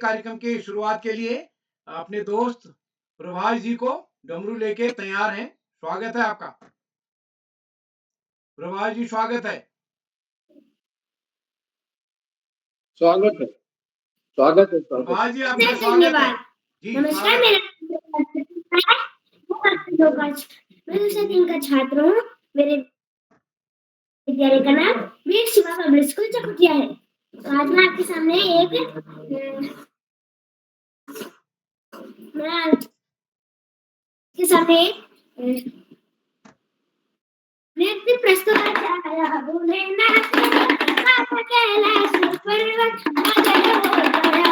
कार्यक्रम की शुरुआत के लिए अपने दोस्त प्रभाष जी को डमरू लेके तैयार हैं। स्वागत है आपका। प्रभाष जी स्वागत है। स्वागत है, स्वागत है, स्वागत प्रभाष जी है। आपका स्वागत है। जी नमस्कार, स्वागत है। मैं कक्षा 3 का छात्र हूँ। मेरे विद्यालय का नाम वीर शिवा पब्लिक स्कूल चकुटिया है। आज मैं आपके सामने नृत्य प्रस्तुत भोलेनाथ कैलाश पर्वत मगन हो गया।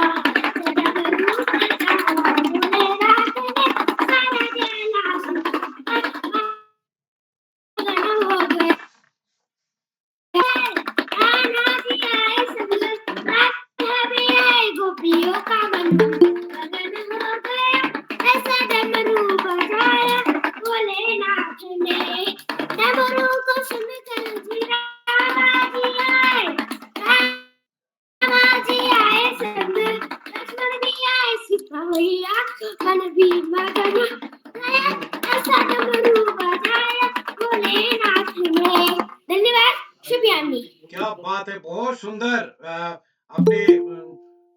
गोपियों का मन मगन हो गया। ऐसा डमरू बजाया भोलेनाथ ने। डमरू को सुनकर जीरा बाजी आए। रामाजी आए संग, लक्ष्मण भी आए सिपाहिया। मन भी मगन गया। ऐसा डमरू बजाया भोलेनाथ ने। धन्यवाद। शुभ क्या बात है, बहुत सुंदर। अपने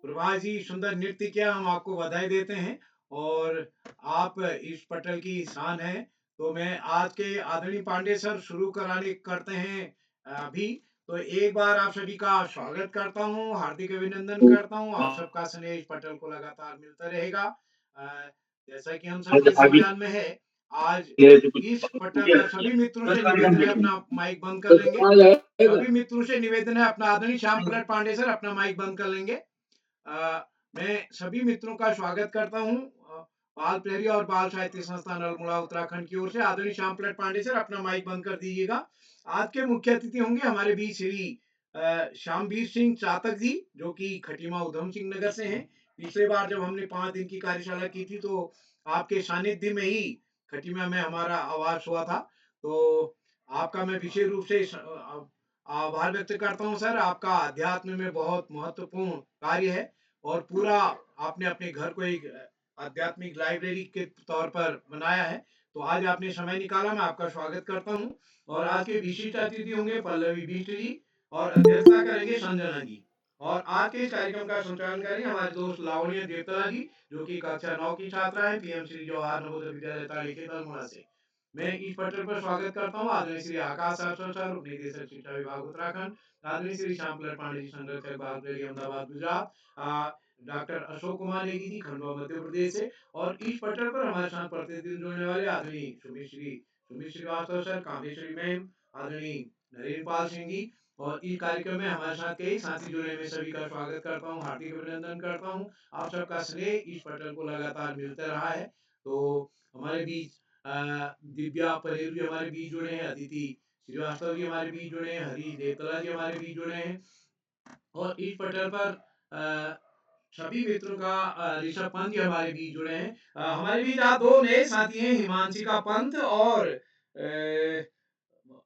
प्रभाष जी सुंदर नृत्य किया, हम आपको बधाई देते हैं और आप इस पटल की शान है। तो मैं आज के आदरणीय पांडे सर शुरू करते हैं अभी। तो एक बार आप सभी का स्वागत करता हूँ, हार्दिक अभिनंदन करता हूँ। आप सबका स्नेह इस पटल को लगातार मिलता रहेगा। जैसा कि हम सबके संज्ञान में है, आज इस पटल पर सभी मित्रों से निवेदन है अपना माइक बंद कर लेंगे। सभी मित्रों से निवेदन है, अपना आदरणीय श्याम प्रसाद पांडे सर अपना माइक बंद कर लेंगे। मैं सभी मित्रों का स्वागत करता हूँ बाल प्रहरी और बाल साहित्य संस्थान अल्मोड़ा उत्तराखंड की ओर से। आदरणीय श्याम प्रसाद पांडे सर अपना माइक बंद कर दीजिएगा। आज के मुख्य अतिथि होंगे हमारे बीच श्री श्यामवीर सिंह चातक जी, जो कि खटीमा उधम सिंह नगर से हैं। पिछले बार जब हमने 5 दिन की कार्यशाला की थी तो आपके सानिध्य में ही खटीमा में हमारा आवास हुआ था। तो आपका मैं विशेष रूप से आभार व्यक्त करता हूं सर। आपका अध्यात्म में बहुत महत्वपूर्ण कार्य है और पूरा आपने अपने घर को एक आध्यात्मिक लाइब्रेरी के तौर पर बनाया है। तो आज आपने समय निकाला, मैं आपका स्वागत करता हूं। और आज के विशिष्ट अतिथि होंगे पल्लवी बिष्ट जी और अध्यक्षता करेंगे संजना जी। और आज के इस कार्यक्रम का संचालन करेंगे हमारे दोस्त लावण्य देवतला जी, जो कि कक्षा 9 की छात्रा है, पीएम श्री जवाहर नवोदय विद्यालय तालीखेत अल्मोड़ा से। मैं इस पटल पर स्वागत करता हूँ आदरणीय श्री आकाश सर, उप निदेशक शिक्षा विभाग उत्तराखंड, आदरणीय श्री श्याम प्रसाद पांडे जी, संरक्षक बाल प्रहरी अहमदाबाद गुजरात, डॉक्टर अशोक कुमार नेगी जी खंडवा मध्य प्रदेश से। और इस पटल पर हमारे साथ प्रतिदिन जुड़ने वाले आदरणीय सुमित श्रीवास्तव सर, कामेश्वरी मैम, आदरणीय नरेंद्र पाल सिंह जी। और इस कार्यक्रम में हमारे साथ कई साथी जुड़े, मैं सभी का स्वागत करता हूँ, हार्दिक अभिनंदन करता हूँ। आप सबका स्नेह इस पटल को लगातार मिलता रहा है। तो हमारे बीच दिव्या परेर जी हमारे बीच जुड़े हैं, अदिति श्रीवास्तव जी हमारे बीच जुड़े हैं, हरीश देवतला जी हमारे बीच जुड़े हैं। और इस पटल पर सभी मित्रों का ऋषभ पंत जी हमारे बीच जुड़े हैं। हमारे बीच आज 2 नए साथी हैं, हिमांशिका पंत और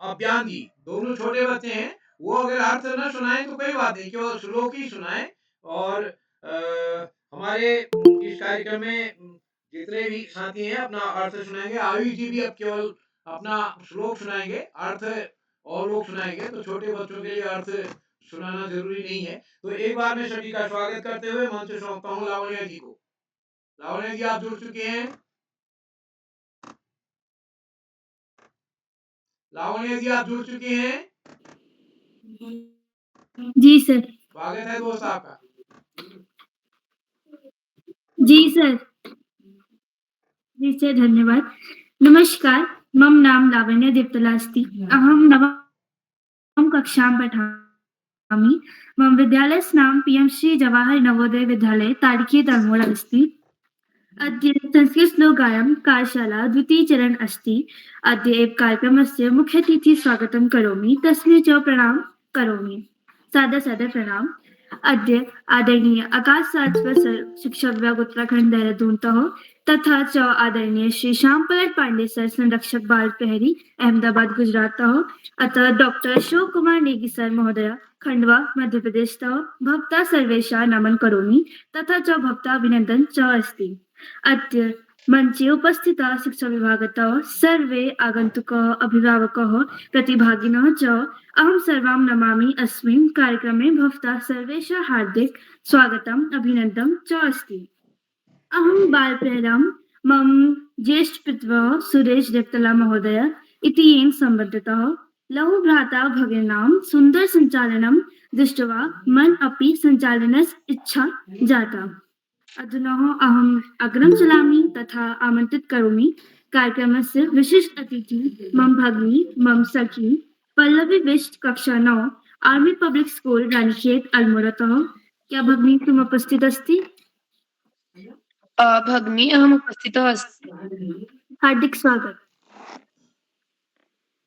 अभियान जी, दोनों छोटे बच्चे हैं। वो अगर अर्थ न सुनाए तो कोई बात नहीं, केवल श्लोक ही सुनाए। और हमारे इस कार्यक्रम में जितने भी साथी हैं अपना अर्थ सुनाएंगे। आयुष जी भी अब केवल अपना श्लोक सुनाएंगे, अर्थ और लोग सुनाएंगे। तो छोटे बच्चों के लिए अर्थ सुनाना जरूरी नहीं है। तो एक बार मैं सभी का स्वागत करते हुए मंच सौंपता हूँ लावण्य जी को। लावण्य जी आप जुड़ चुके हैं। लावण्य जी आप जुड़ चुके हैं। जी सर। स्वागत है दोस्त आपका। जी सर। जी सर, धन्यवाद। नमस्कार, मम नाम लावण्य देवतला अस्ति। अहं नवम कक्षां पठामि। मम विद्यालयस्य नाम पीएम श्री जवाहर नवोदय विद्यालय ताड़ीखेत अल्मोड़ा अस्ति। अद्य संस्कृतश्लोकायां कार्यशाला द्वितीयचरण अस्ति। अद्य एव कार्यक्रमस्य मुख्यातिथि स्वागतं करोमि, तस्मै च प्रणाम करोमि। सादर प्रणाम। अद्य आदरणीय आकाश सारस्वत सर शिक्षा विभाग उत्तराखंड देहरादूनतः तथा च आदरणीय श्री श्यामपलट पांडे सर संरक्षक बाल प्रहरी अहमदाबाद गुजरातः अतः डॉक्टर अशोक कुमार नेगी सर महोदय खंडवा मध्य प्रदेशतः भवता सर्वेषां नमन करोमि तथा च भवता अभिनंदन च अस्ति। अद्य मंचे उपस्थिताः शिक्षा विभागतः सर्वे आगन्तुकाः अभिभावकाः प्रतिभागिनः च अहं सर्वां नमामि अस्मिन् कार्यक्रमे भवतः सर्वेषां हार्दिक स्वागतम् अभिनन्दनं च अस्ति। अहं बालप्रहरां मम ज्येष्ठपितृव्यः सुरेश देवतला महोदय इति येन सम्बद्धतः लघुभ्राता भगिनीनां सुन्दरसञ्चालनं दृष्ट्वा मन अपि सञ्चालनस्य इच्छा जाता। अधुना अहम् अग्रं चलामि तथा आमन्त्रित करोमि कार्यक्रमस्य विशिष्ट अतिथि मम भगिनी मम सखी पल्लवी बिष्ट कक्षा 9 आर्मी पब्लिक स्कूल रानीखेत अल्मोड़ातः। क्या भगिनी तुम उपस्थित अस्ति? भगिनी अहम् उपस्थितः अस्मि। हार्दिक स्वागत।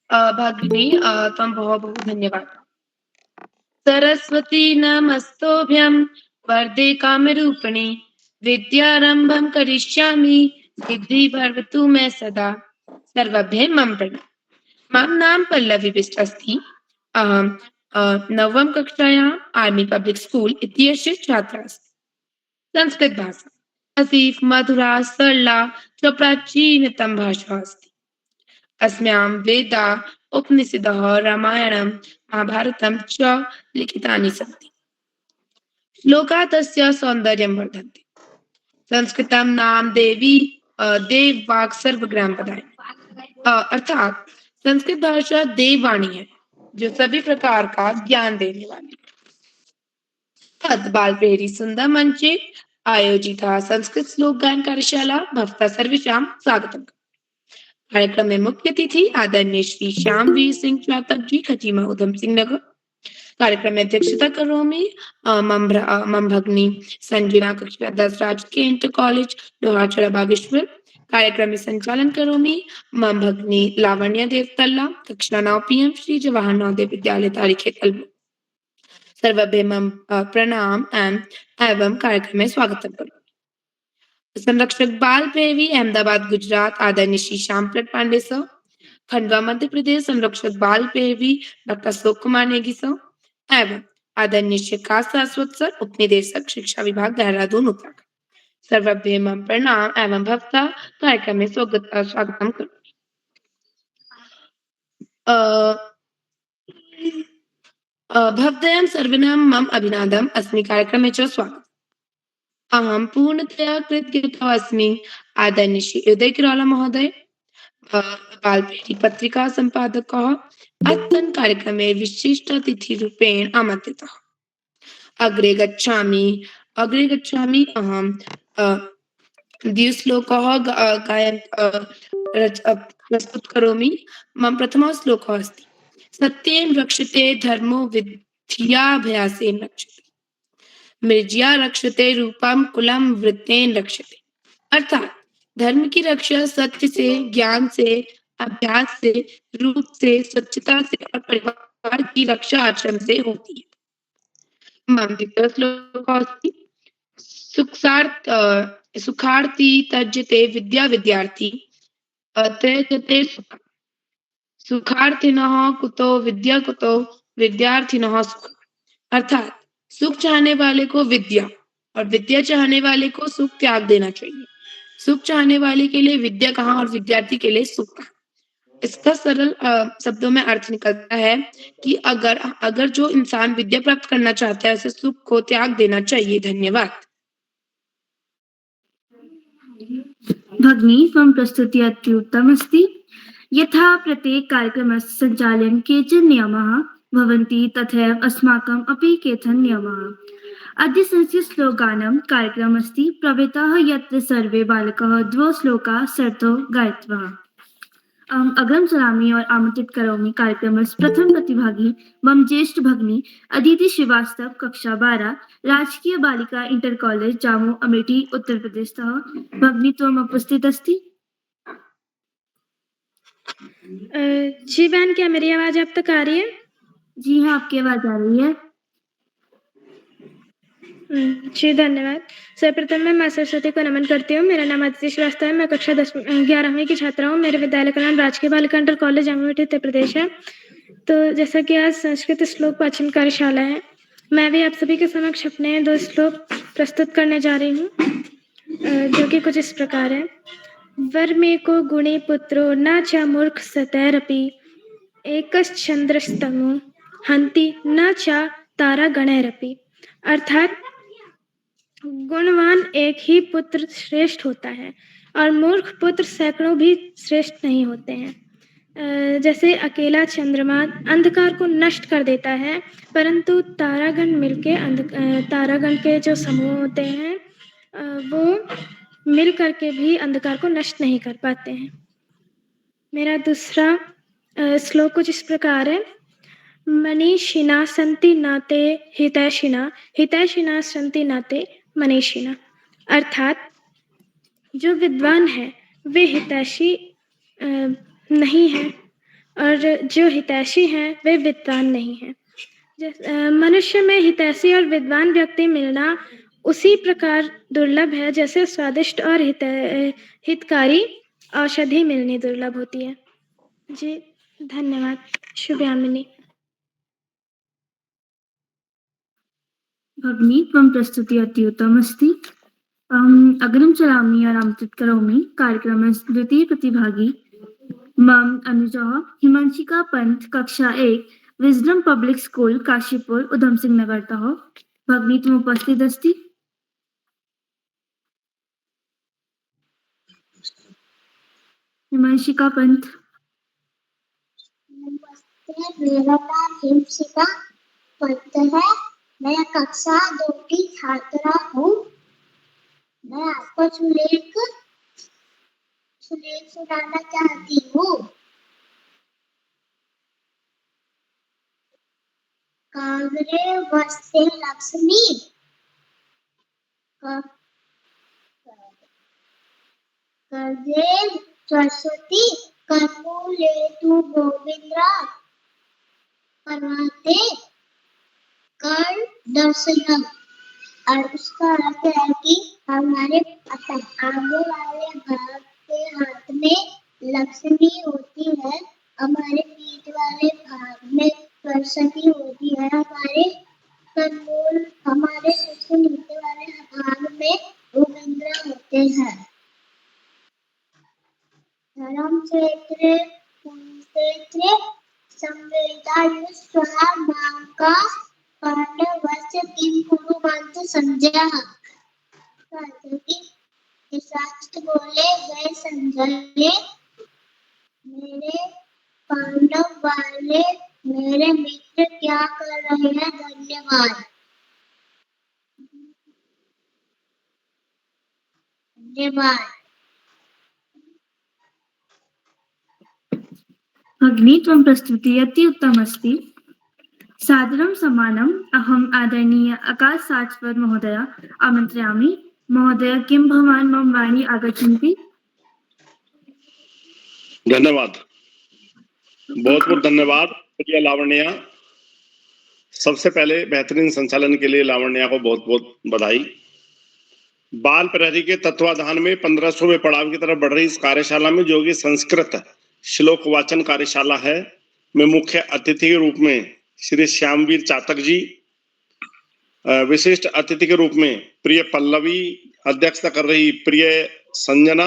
भगिनी त्वं बहु बहु धन्यवादः। सरस्वती नमस्तोभ्यं वरदे कामरूपिणि विद्यारम्भं करिष्यामि सिद्धि भवतु मे सदा सर्वभ्यः मम प्रणामः। मम नाम पल्लवी बिष्ट अस्ति। अहं नवम कक्षायां आर्मी पब्लिक स्कूल इत्यस्य छात्रा अस्मि। संस्कृत भाषा अतीव मधुरा सरला च प्राचीनतम भाषा अस्ति। अस्म्यां वेदाः उपनिषदः रामायणं महाभारतं च लिखितानि सन्ति। श्लोकाः तस्य सौन्दर्यं वर्धन्ते। संस्कृतं नाम देवी देव वाक् सर्वग्राम पदाय अर्थात संस्कृत भाषा देववाणी है जो सभी प्रकार का ज्ञान देने वाली है। अत बाल प्रेरी सुंदर मंचे आयोजित संस्कृत श्लोक गायन कार्यशाला भवता सर्वेषां स्वागतम्। कार्यक्रम में मुख्य अतिथि आदरणीय श्री श्यामवीर सिंह चातक जी खटीमा उधम सिंह नगर। कार्यक्रम में अध्यक्षता करोमि मम भगिनी संजना कक्षा 10 राजकीय इंटर कॉलेज लोहाचड़ा बागेश्वर। कार्यक्रम में संचालन करोमि मम भगिनी लावण्य देवतल्ला कक्षा 9 पीएम श्री जवाहर नवोदय विद्यालय तारीखेत अल्मोड़ा। सर्वभ्य मम प्रणाम एवं कार्यक्रम में स्वागतम करोमि। संरक्षक बाल प्रेमी अहमदाबाद गुजरात आदरणीय श्री श्यामपलट पांडे सर। खंडवा मध्य प्रदेश संरक्षक बाल प्रेमी डॉक्टर अशोक कुमार नेगी सर एवं आदरणीय श्री आकाश सारस्वत सर उपनिदेशक शिक्षा विभाग देहरादून उत्तराखंड। सर्वभ्य मम प्रणाम एवं भवता कार्यक्रम में स्वागतम करोमि। भवद्वयं सर्वेणां मम अभिनन्दनम् अस्मिन् कार्यक्रमे च स्वागतम्। अहं पूर्णतया कृतज्ञः अस्मि आदरणीय श्री उदय किराला महोदय बालप्रेरी पत्रिका संपादकः अस्मिन् कार्यक्रमे विशिष्ट अतिथिरूपेण आमन्त्रितः। अग्रे गच्छामि अहं द्विश्लोकः गायन प्रस्तुत करोमि। मम प्रथमः श्लोकः अस्ति सत्येन रक्षते धर्मो विद्याभ्यासेन रक्षते मृज्या रक्षते रूपम कुलम वृत्तेन रक्षते। अर्थात धर्म की रक्षा सत्य से ज्ञान से अभ्यास से रूप से स्वच्छता से और परिवार की रक्षा आश्रम से होती है। मम द्वितीय श्लोक अस्ति सुखार्थी तज्जते विद्या विद्यार्थी त्यजते सुख सुखार्थिनः कुतो विद्या कुतो विद्यार्थिनः सुख। अर्थात सुख चाहने वाले को विद्या और विद्या चाहने वाले को सुख त्याग देना चाहिए। सुख चाहने वाले के लिए विद्या कहाँ और विद्यार्थी के लिए सुख कहाँ। इसका सरल शब्दों में अर्थ निकलता है कि अगर जो इंसान विद्या प्राप्त करना चाहता है उसे सुख को त्याग देना चाहिए। धन्यवाद। भगिनी त्वं प्रस्तुति अत्युत्तमस्ति। यथा प्रत्येक कार्यक्रमस्य सञ्चालने केचन नियमाः भवन्ति तथैव अस्माकम् अपि केचन नियमाः। अद्य संस्कृतश्लोकगानं कार्यक्रमस्ति प्रवृत्तः यत्र सर्वे बालकाः द्वौ श्लोकाः सरतो गायित्वा। अहम् अग्रं चलामि और आमन्त्रित करोमि कार्यक्रमस्य प्रथम प्रतिभागी मम ज्येष्ठ भगिनी अदिति श्रीवास्तव कक्षा 12 राजकीय बालिका इंटर कॉलेज जामो अमेठी उत्तर प्रदेशतः। भगिनी त्वम् उपस्थित अस्ति? जी बहन, क्या मेरी आवाज आप तक आ रही है? जी हाँ, आपकी आवाज आ रही है। जी धन्यवाद। सर्वप्रथम मैं माँ सरस्वती को नमन करती हूँ। मेरा नाम अदिति श्रीवास्तव है। मैं कक्षा 11वीं की छात्रा हूँ। मेरे विद्यालय का नाम राजकीय बालिका इंटर कॉलेज अमरोहा उत्तर प्रदेश है। तो जैसा कि आज संस्कृत श्लोक वाचन कार्यशाला है, मैं भी आप सभी के समक्ष अपने 2 श्लोक प्रस्तुत करने जा रही हूँ, जो कि कुछ इस प्रकार है। वर्मेको गुणे पुत्रो न च मूर्ख सतैरपि एकश्चंद्रस्तमो हन्ति न च तारागणैरपि। अर्थात गुणवान एक ही पुत्र श्रेष्ठ होता है और मूर्ख पुत्र सैकड़ों भी श्रेष्ठ नहीं होते हैं। जैसे अकेला चंद्रमा अंधकार को नष्ट कर देता है, परंतु तारागण मिलके तारागण के जो समूह होते हैं वो मिल करके भी अंधकार को नष्ट नहीं कर पाते हैं। मेरा दूसरा श्लोक कुछ इस प्रकार है। मनीषिणा सन्ति नाते हितैषिणा, हितैषिणा सन्ति नाते मनीषिणा। अर्थात जो विद्वान है वे हितैषी नहीं है और जो हितैषी हैं वे विद्वान नहीं है। मनुष्य में हितैषी और विद्वान व्यक्ति मिलना उसी प्रकार दुर्लभ है जैसे स्वादिष्ट और हितकारी औषधि मिलनी दुर्लभ होती है। जी धन्यवाद। शुभयामिनी। भगिनी त्वं प्रस्तुति अति उत्तमस्ति। अग्रिम चलामि आरम्भं करोमि। कार्यक्रमे द्वितीय प्रतिभागी मम अनुजः हिमांशिका पंत, कक्षा 1, wisdom public school, Kashipur, Udham Singh नगरतः। भगिनी त्वम् उपस्थित अस्ति? हिमांशिका पंत। नमस्ते, मेरा नाम हिमशिका पंत है। मैं कक्षा 2 की छात्रा हूँ। मैं आपको सुलेख सुनाना चाहती हूँ। कांगरे वस्ते लक्ष्मी, कर्जे सरस्वती, कर्मूले तु गोविंद्रा, करवाते कर दर्शनम। और उसका अर्थ है कि हमारे आगे वाले भाग के हाथ में लक्ष्मी होती है, हमारे पीठ वाले भाग में सरस्वती होती है, हमारे कन्मूल हमारे सबसे नीचे वाले भाग में गोविंद्रा होते हैं। धर्म क्षेत्र कुरुक्षेत्र संवेदायुष्वहा नाम का पांडवस्य किम कुरुवंत संजय। शास्त्र बोले गए संजय, मेरे पांडव वाले मेरे मित्र क्या कर रहे हैं। धन्यवाद। धन्यवाद। भगिनी त्वं प्रस्तुति अति उत्तमस्ति। सादरं सम्मानम् अहम् आदरणीय आकाश साचवर् महोदय आमन्त्रयामि। महोदय, किं भवान् मम वाणी आगच्छन्ति? धन्यवाद, बहुत बहुत धन्यवाद प्रिय लावण्या। सबसे पहले बेहतरीन संचालन के लिए लावण्या को बहुत बहुत बधाई। बाल प्रहरी के तत्वाधान में 1500वें पड़ाव की तरफ बढ़ रही इस कार्यशाला में, जो कि संस्कृत श्लोक वाचन कार्यशाला है, में मुख्य अतिथि के रूप में श्री श्यामवीर चातक जी, विशिष्ट अतिथि के रूप में प्रिय पल्लवी, अध्यक्षता कर रही प्रिय संजना,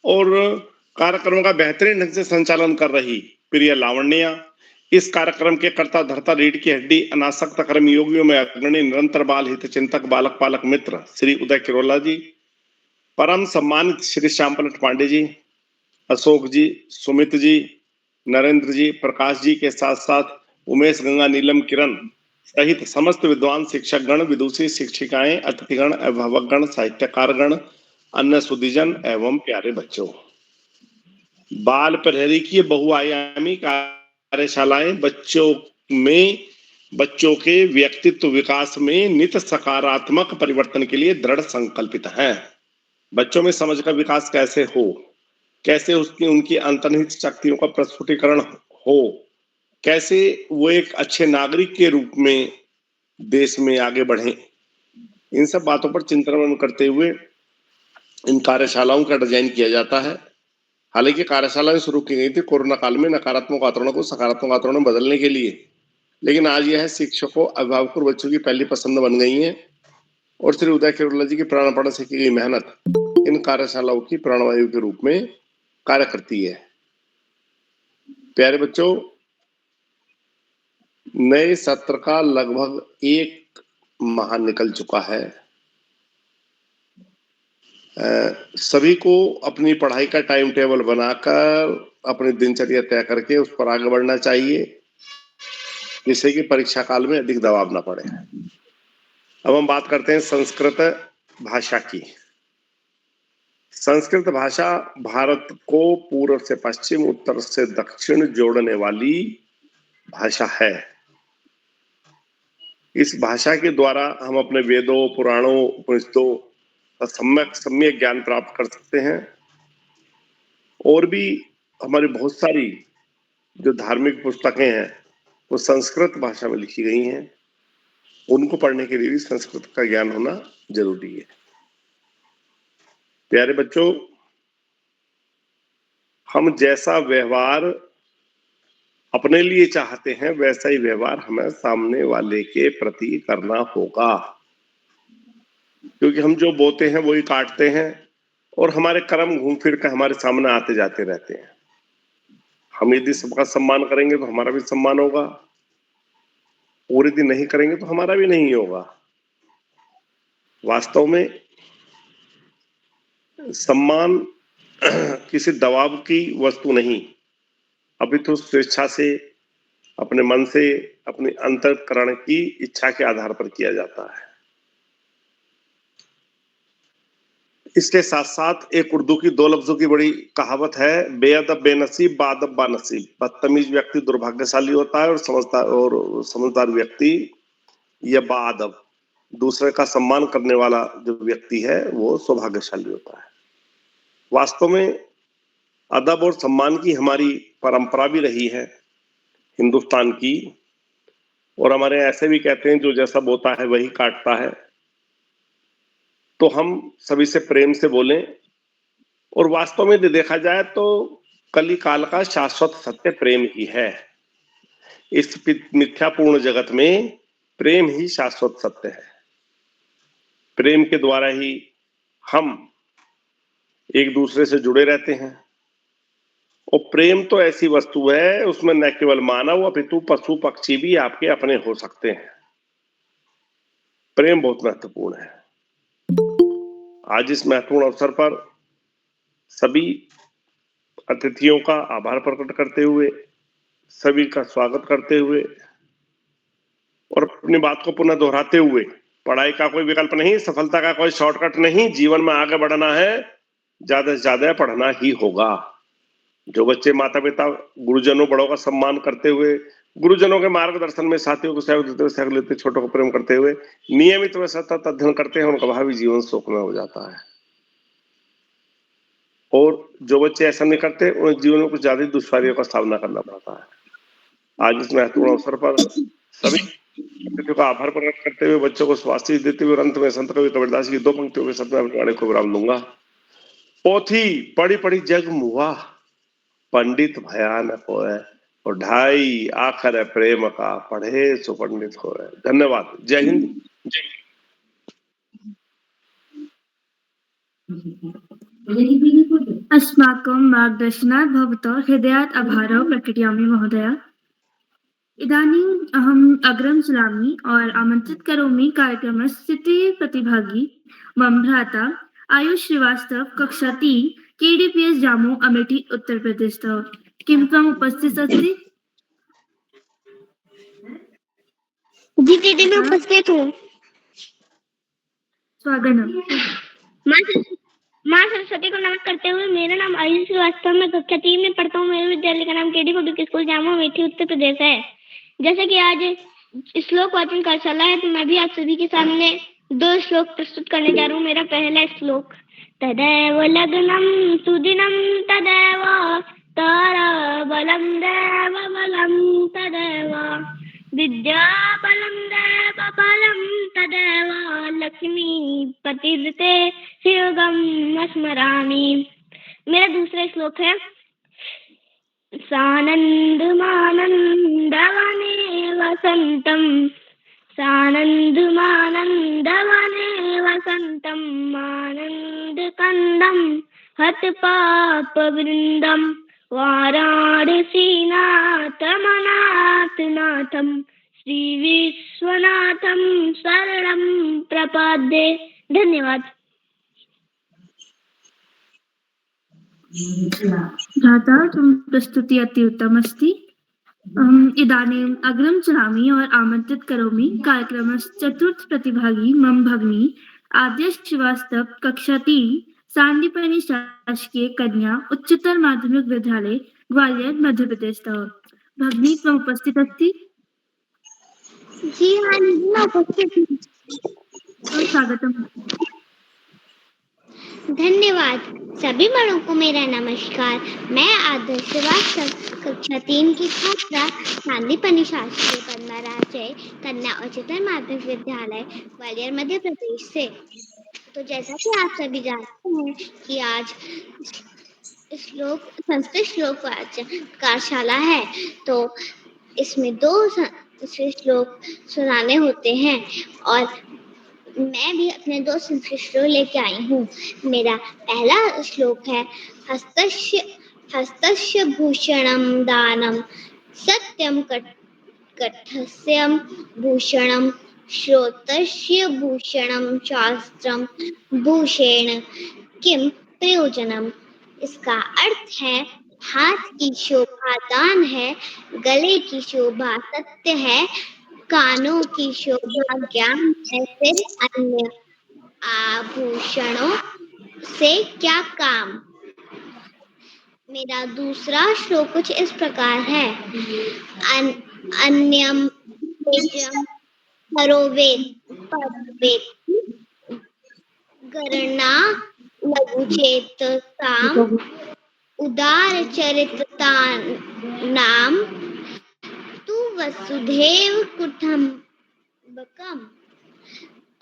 और कार्यक्रम का बेहतरीन ढंग से संचालन कर रही प्रिय लावण्या, इस कार्यक्रम के कर्ता धर्ता रीढ़ की हड्डी अनासक्त कर्म योगियों में अग्रणी निरंतर बाल हित चिंतक बालक पालक मित्र श्री उदय किरोला जी, परम सम्मानित श्री श्याम पलट पांडे जी, अशोक जी, सुमित जी, नरेंद्र जी, प्रकाश जी के साथ साथ उमेश, गंगा, नीलम, किरण सहित समस्त विद्वान शिक्षक गण, विदुषी शिक्षिकाएं, अतिथिगण, अभिभावकगण, साहित्यकारगण, अन्य सुधीजन एवं प्यारे बच्चों। बाल प्रहरी की बहुआयामी कार्यशालाएं बच्चों के व्यक्तित्व विकास में नित सकारात्मक परिवर्तन के लिए दृढ़ संकल्पित हैं। बच्चों में समझ का विकास कैसे हो, कैसे उनकी अंतर्निहित शक्तियों का प्रस्फुटीकरण हो, कैसे वो एक अच्छे नागरिक के रूप में देश में आगे बढ़ें, इन सब बातों पर चिंतन करते हुए इन कार्यशालाओं का डिजाइन किया जाता है। हालांकि कार्यशालाएं शुरू की गई थी कोरोना काल में नकारात्मक वातावरण को सकारात्मक वातावरण में बदलने के लिए, लेकिन आज यह शिक्षकों, अभिभावकों और बच्चों की पहली पसंद बन गई है और श्री उदय केवड़ला जी की प्राणपण से की गई मेहनत इन कार्यशालाओं की प्राणवायु के रूप में कार्य करती है। प्यारे बच्चों, नए सत्र का लगभग 1 माह निकल चुका है। सभी को अपनी पढ़ाई का टाइम टेबल बनाकर अपनी दिनचर्या तय करके उस पर आगे बढ़ना चाहिए, जिससे कि परीक्षा काल में अधिक दबाव ना पड़े। अब हम बात करते हैं संस्कृत भाषा की। संस्कृत भाषा भारत को पूर्व से पश्चिम, उत्तर से दक्षिण जोड़ने वाली भाषा है। इस भाषा के द्वारा हम अपने वेदों, पुराणों, उपनिषदों का सम्यक ज्ञान प्राप्त कर सकते हैं और भी हमारी बहुत सारी जो धार्मिक पुस्तकें हैं वो संस्कृत भाषा में लिखी गई हैं। उनको पढ़ने के लिए भी संस्कृत का ज्ञान होना जरूरी है। प्यारे बच्चों, हम जैसा व्यवहार अपने लिए चाहते हैं वैसा ही व्यवहार हमें सामने वाले के प्रति करना होगा, क्योंकि हम जो बोते हैं वही काटते हैं और हमारे कर्म घूम फिर कर हमारे सामने आते जाते रहते हैं। हम यदि सबका सम्मान करेंगे तो हमारा भी सम्मान होगा, और यदि नहीं करेंगे तो हमारा भी नहीं होगा। वास्तव में सम्मान किसी दबाव की वस्तु नहीं, अभी तो स्वेच्छा से, अपने मन से, अपने अंतःकरण की इच्छा के आधार पर किया जाता है। इसके साथ साथ एक उर्दू की 2 लफ्जों की बड़ी कहावत है, बेअदब बेनसीब, बादब बानसीब। बदतमीज व्यक्ति दुर्भाग्यशाली होता है और समझदार व्यक्ति या बाअदब, दूसरे का सम्मान करने वाला जो व्यक्ति है वो सौभाग्यशाली होता है। वास्तव में अदब और सम्मान की हमारी परंपरा भी रही है हिंदुस्तान की, और हमारे ऐसे भी कहते हैं जो जैसा बोता है वही काटता है। तो हम सभी से प्रेम से बोलें, और वास्तव में यदि देखा जाए तो कली काल का शाश्वत सत्य प्रेम ही है। इस मिथ्यापूर्ण जगत में प्रेम ही शाश्वत सत्य है। प्रेम के द्वारा ही हम एक दूसरे से जुड़े रहते हैं, और प्रेम तो ऐसी वस्तु है उसमें न केवल मानव अपितु पशु पक्षी भी आपके अपने हो सकते हैं। प्रेम बहुत महत्वपूर्ण है। आज इस महत्वपूर्ण अवसर पर सभी अतिथियों का आभार प्रकट करते हुए, सभी का स्वागत करते हुए और अपनी बात को पुनः दोहराते हुए, पढ़ाई का कोई विकल्प नहीं, सफलता का कोई शॉर्टकट नहीं, जीवन में आगे बढ़ना है ज्यादा से ज्यादा पढ़ना ही होगा। जो बच्चे माता पिता गुरुजनों बड़ों का सम्मान करते हुए, गुरुजनों के मार्गदर्शन में साथियों को सहयोग देते हुए, सहयोग लेते, छोटों को प्रेम करते हुए नियमित व सतत अध्ययन करते हैं, उनका भावी जीवन सुखमय हो जाता है। और जो बच्चे ऐसा नहीं करते उन्हें जीवन में कुछ ज्यादा दुश्वारियों का सामना करना पड़ता है। आज इस महत्वपूर्ण अवसर पर सभी अतिथियों का आभार प्रकट करते हुए, बच्चों को स्वास्थ्य देते हुए अंत में संत कवि कबीरदास की 2 पंक्तियों के साथ में अपने वाणी को विराम दूंगा। पोथी पढ़ी पढ़ी जग मुआ, पंडित भयानक होए, और ढाई आखर है प्रेम का, पढ़े सो पंडित होए। धन्यवाद। जय हिंद, जय अस्माकं मार्गदर्शनात् भवतः हृदयात् आभारः प्रकटयामि महोदय। इदानीम् अहम् अग्रं चलामि और आमन्त्रित करोमि कार्यक्रमस्य प्रतिभागी मम भ्राता आयुष श्रीवास्तव, कक्षा 3, KDPS जामो, अमेठी, उत्तर प्रदेशतः। किं त्वम् उपस्थितः अस्ति? जी दीदी, मैं उपस्थित हूँ। स्वागतम। माँ सरस्वती को नमन करते हुए, मेरा नाम आयुष श्रीवास्तव, मैं कक्षा 3 में पढ़ता हूँ। मेरे विद्यालय का नाम केडी पब्लिक स्कूल जामो, अमेठी, उत्तर प्रदेश है। जैसे कि आज श्लोक वाचन कार्यशाला है, तो मैं भी आप सभी के सामने 2 श्लोक प्रस्तुत करने जा रहा हूँ। मेरा पहला श्लोक, तदैव लग्नं सुदिनं तदैव तारा बलं देव बलं तदैव विद्याबलं देवबलं तदेव लक्ष्मीपतिर्ते शिवगं स्मरामि। मेरा दूसरा श्लोक है सानन्दमानन्दवने वसन्तं सानन्दमानन्दवने वसन्तं आनन्दकन्दं हतपापवृन्दं वाराणसीनाथमनाथनाथं श्रीविश्वनाथं शरणं प्रपद्ये। धन्यवाद। भ्राता तुम प्रस्तुति अति उत्तम अस्ति। इदानीम् अग्रं चलामि और आमन्त्रित करोमि कार्यक्रमस्य चतुर्थ प्रतिभागी मम भगिनी आद्यश श्रीवास्तव कक्षा 3 सांदीपनि शासकीय कन्या उच्चतर माध्यमिक विद्यालय ग्वालियर मध्य प्रदेशतः। भगिनी त्वम् उपस्थित अस्ति? जी हाँ, मैं उपस्थित हूँ। स्वागतम्। धन्यवाद। सभी बड़ों को मेरा नमस्कार। मैं आदर्श श्रीवास्तव कक्षा 3 की छात्रा सांदीपनि शासकीय पद्मराजय कन्या उच्चतर माध्यमिक विद्यालय ग्वालियर मध्य प्रदेश से। तो जैसा कि आप सभी जानते हैं कि आज संस्कृत श्लोक वाचन कार्यशाला है, तो इसमें 2 संस्कृत श्लोक सुनाने होते हैं और मैं भी अपने 2 संस्कृत श्लोक लेके आई हूँ। मेरा पहला श्लोक है हस्तस्य भूषणं दानं सत्यं कंठस्य भूषणं श्रोत्रस्य भूषणं शास्त्रं भूषेण किम प्रयोजनम। इसका अर्थ है हाथ की शोभा दान है, गले की शोभा सत्य है, कानों की शोभा ज्ञान है, फिर अन्य आभूषणों से क्या काम। मेरा दूसरा श्लोक कुछ इस प्रकार है अन्यम तेजम सरोवेद पदवेद गणना लघुचेत काम उदार चरित्रता नाम तू वसुधैव कुटुम्बकम।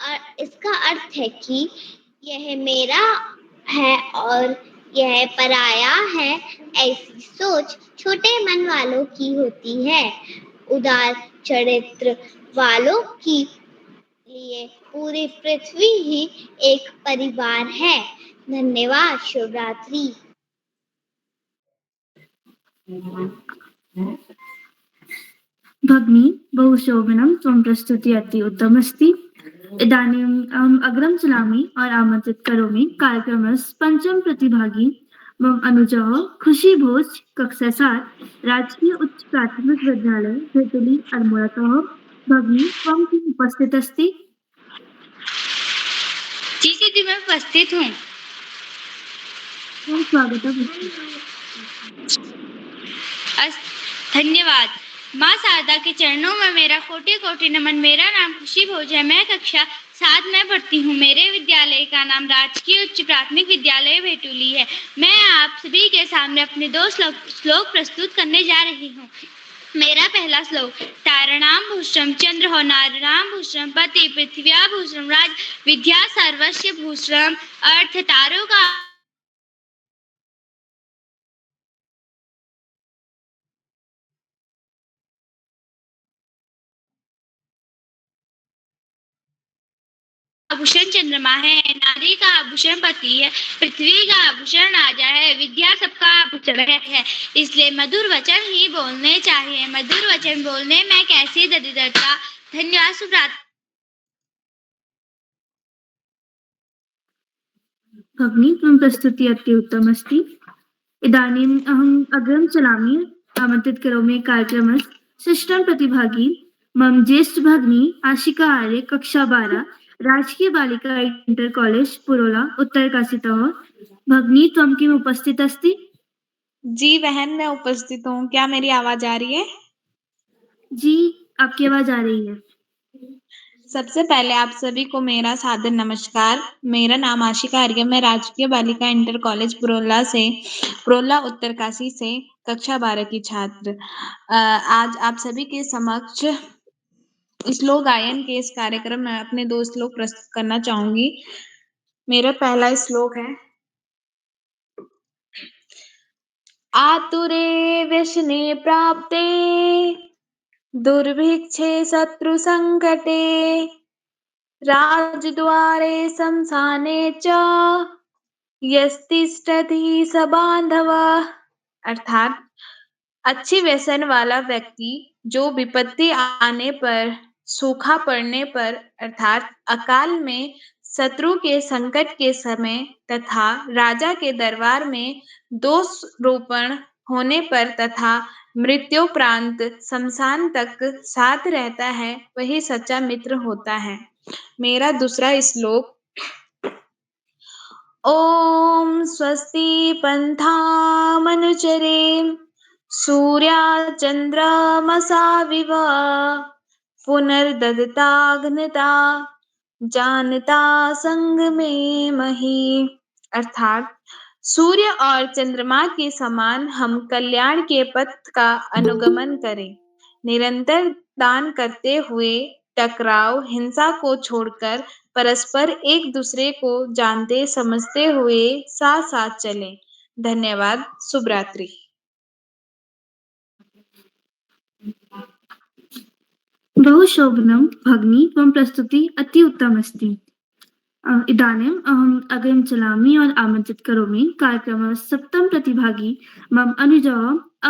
और इसका अर्थ है कि यह मेरा है और यह पराया है, ऐसी सोच छोटे मन वालों की होती है। उदार चरित्र वालों की लिए पूरी पृथ्वी ही एक परिवार है। धन्यवाद। शिवरात्रि। भगिनी बहु शोभनं त्वं प्रस्तुति अति उत्तमस्ति। इदानीम् अहम् अग्रं चलामि और आमन्त्रित करोमि कार्यक्रमस्य पंचम प्रतिभागी मम अनुजः खुशी भोज कक्षा 7 राजकीय उच्च प्राथमिक विद्यालय भेटुली अल्मोड़ातः। भगिनी त्वं किम् उपस्थित अस्ति? जी दीदी मैं उपस्थित हूँ। स्वागतम्। धन्यवाद। माँ शारदा के चरणों में मेरा कोटि कोटि नमन। मेरा नाम खुशी भोज है। मैं कक्षा 7 में पढ़ती हूँ। मेरे विद्यालय का नाम राजकीय उच्च प्राथमिक विद्यालय भेटुली है। मैं आप सभी के सामने अपने 2 श्लोक प्रस्तुत करने जा रही हूँ। मेरा पहला श्लोक तारणाम भूषणम चंद्र हो नारणाम भूषणम पति पृथ्व्या भूषणम राज विद्या सर्वस्व भूषणम। अर्थ तारों का आभूषण चंद्रमा है, नारी का आभूषण पति है, पृथ्वी का आभूषण राजा है, विद्या सबका आभूषण है। इसलिए मधुर वचन ही बोलने चाहिए। मधुर वचन बोलने में कैसी दरिद्रता। धन्यवाद। सुब्रत। भगिनी त्वं प्रस्तुति अति उत्तमस्ति। इदानीम् अहम् अग्रं चलामि आमन्त्रित करोमि कार्यक्रमस्य षष्ठं प्रतिभागी मम ज्येष्ठ भगिनी आशिका आर्य कक्षा 12 राजकीय बालिका इंटर कॉलेज पुरोला उत्तरकाशीतः। भगिनी त्वं किम् उपस्थित अस्ति? जी बहन मैं उपस्थित हूँ। क्या मेरी आवाज आ रही है? जी आपकी आवाज आ रही है। सबसे पहले आप सभी को मेरा सादर नमस्कार। मेरा नाम आशिका आर्य, मैं राजकीय बालिका इंटर कॉलेज पुरोला उत्तरकाशी से कक्षा 12 की छात्र। आज आप सभी के समक्ष श्लोक गायन के इस कार्यक्रम में अपने 2 श्लोक प्रस्तुत करना चाहूंगी। मेरा पहला श्लोक है, आतुरे व्यसने प्राप्ते दुर्भिक्षे शत्रु संकटे राजद्वारे शमशाने च यस्तिष्ठति स बांधवः। अर्थात अच्छी व्यसन वाला व्यक्ति जो विपत्ति आने पर, सूखा पड़ने पर अर्थात अकाल में, शत्रु के संकट के समय तथा राजा के दरबार में दोष रोपण होने पर तथा मृत्युपरांत शमशान तक साथ रहता है, वही सच्चा मित्र होता है। मेरा दूसरा श्लोक, ओम स्वस्ति पंथामनुचरे सूर्या चंद्रमसा पुनर्ददताग्नता जानता संग में मही। अर्थात सूर्य और चंद्रमा के समान हम कल्याण के पथ का अनुगमन करें, निरंतर दान करते हुए, टकराव हिंसा को छोड़कर परस्पर एक दूसरे को जानते समझते हुए साथ साथ चलें। धन्यवाद। शुभ रात्रि। बहु शोभनं भगिनी, त्वं प्रस्तुति अति उत्तममस्ति। इदानीम् अहम् अग्रिम चलामि और आमन्त्रित करोमि कार्यक्रम सप्तम प्रतिभागी मम अनुजः